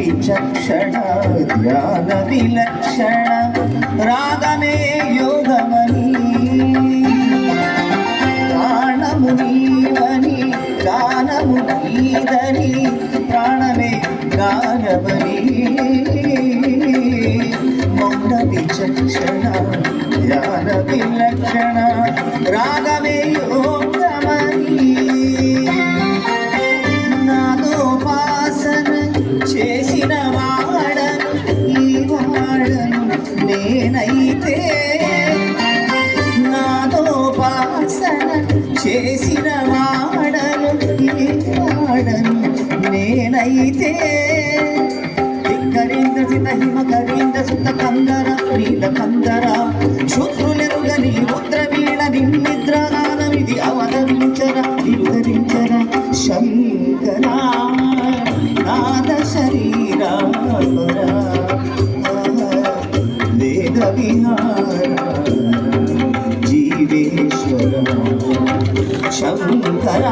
విచక్షణ ధ్యాన విలక్షణ రాగమే యోగమని ప్రాణము నీవని గానము నీదని ప్రాణమే గానమని మౌన విచక్షణ ధ్యాన విలక్షణ రాగమే యోగమని నాదోపాసన చేసిన వాడను ఈ వాడను నేనైతే నాదోపాసన చేసిన వాడను ఈ వాడను నేనైతే ధిక్కరీంద్ర హిమకరీంద్ర సుత కందర నీల కందర శూద్రులెరుగని రుద్రవీణ నిన్నిద్రగానమిది అవతరించర నిరుదరించర శంకర నాద శరీరా వేద విహార జీవేశ్వర శంకర